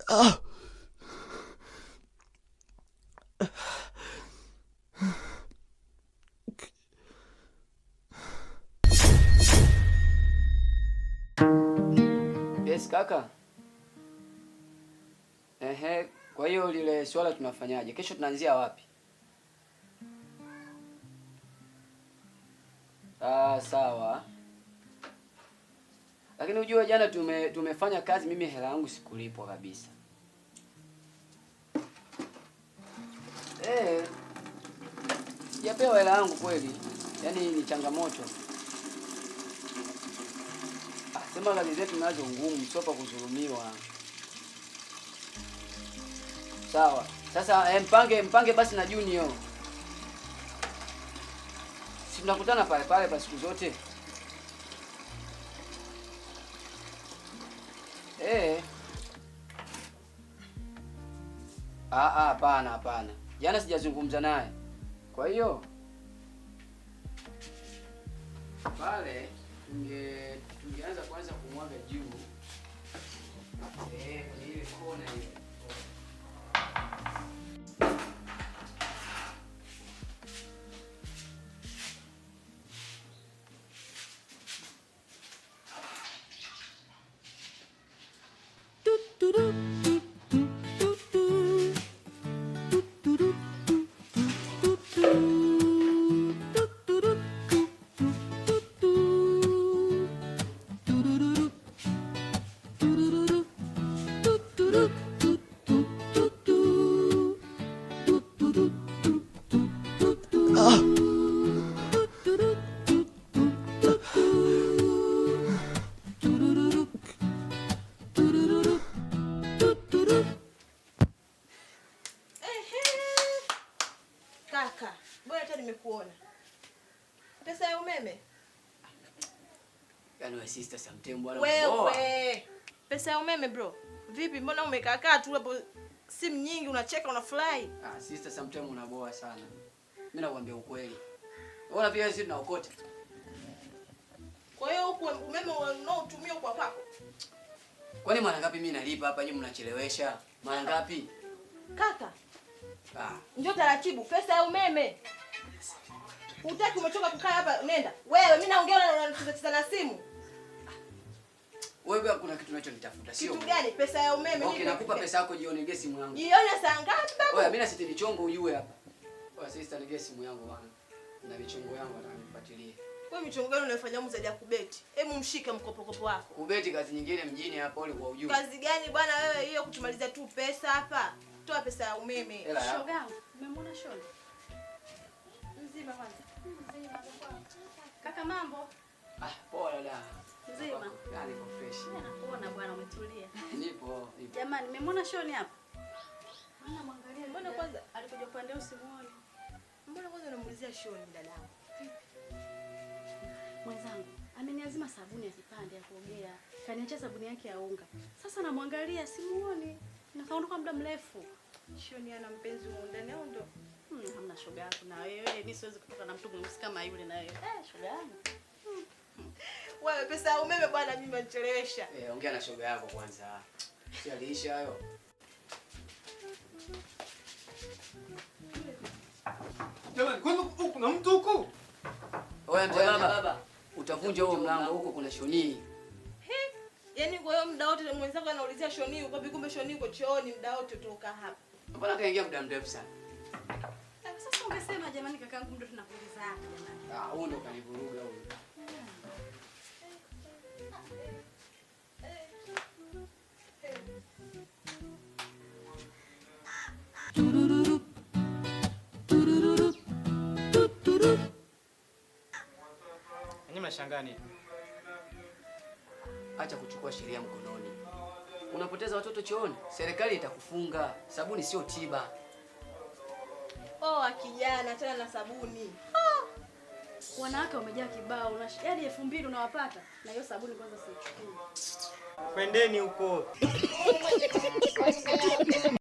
Ah. Yes kaka. Kwa hiyo lile swala tunafanyaje? Kesho tunaanzia wapi? Sawa. Lakini ujue jana tumefanya kazi, mimi hela yangu sikulipwa kabisa. Sijapewa hela yangu kweli. Yaani ni changamoto. Sema kazi zetu nazo ngumu, sio pa kudhulumiwa. Sawa. Sasa mpange basi na Junior. Si tunakutana pale pa siku zote. Hapana. Jana sijazungumza naye. Kwa hiyo pale tungeanza kwanza kumwaga juu. Kwenye ile kona ile. Kaka, bwana hata nimekuona. Pesa ya umeme? Yaani wewe sister sometimes bwana. Wewe. Pesa ya umeme bro. Vipi mbona umekaa tu hapo simu nyingi unacheka unafurahi? Sister sometimes unaboa sana. Mimi nakwambia ukweli. Unaona pia sisi tunaokota. Kwa hiyo huko umeme unaotumia kwa kwako? Kwani mara ngapi mimi nalipa hapa nyinyi mnachelewesha? Mara ngapi? Kaka. Njoo taratibu, pesa ya umeme. Hutaki umetoka kukaa hapa, nenda. Wewe mimi naongea na simu. Wewe kuna kitu unachonitafuta, sio? Kitu gani? Pesa ya umeme. Okay, nakupa pesa yako jioni, nige simu yangu. Jioni saa ngapi babu? Wewe mimi na siti michongo ujue hapa. Wewe sister, nige simu yangu bwana. Na michongo yangu atanifuatilie. Wewe michongo gani unayofanya mzaidi ya kubeti? Hebu mshike mkopo wako. Kubeti kazi nyingine mjini hapa ule kwa ujue. Kazi gani bwana wewe hiyo kutumaliza tu pesa hapa? Toa pesa ya umeme. Shoga, umemwona Shoni? Mzima kwanza. Mzima. Kaka mambo? Poa dada. Mzima. Yaani kwa fresh. Nakuona bwana umetulia. Nipo. Jamani, nimemwona Shoni hapa. Mbona mwangalia? Mbona kwanza alikuja upande usimuone? Mbona kwanza unamuulizia Shoni dadangu? Mwenzangu, ameniazima sabuni ya kipande ya kuogea. Kaniacha sabuni yake ya unga. Sasa namwangalia simuone. Nakaondoka muda mrefu. Shoni ana mpenzi wa ndani au ndo? Hamna shoga yako na wewe. Mimi siwezi kutoka na mtu mweusi kama yule na wewe. Shoga yangu. Wewe pesa ya umeme bwana mimi nanichelewesha. Ongea na shoga yako kwanza. Si aliisha hayo. Jamani, kwani kuna mtu huko? Oya mzee baba. Utavunja huo mlango huko kuna Shoni. Yaani kwa hiyo muda wote mwenzako anaulizia Shoni uko kumbe Shoni uko chooni muda wote toka hapa. Mbona kaingia muda mrefu sana? Sasa ungesema jamani kakaangu ndo tunakuuliza hapa jamani. Huo ndo kanivuruga huyo. Nyinyi mnashangaa nini? Acha kuchukua sheria mkononi. Unapoteza watoto chooni, serikali itakufunga. Sabuni sio tiba. Kijana tena na sabuni. Wanawake wamejaa kibao. Yaani 2000 unawapata na hiyo sabuni kwanza siichukui. Kwendeni huko.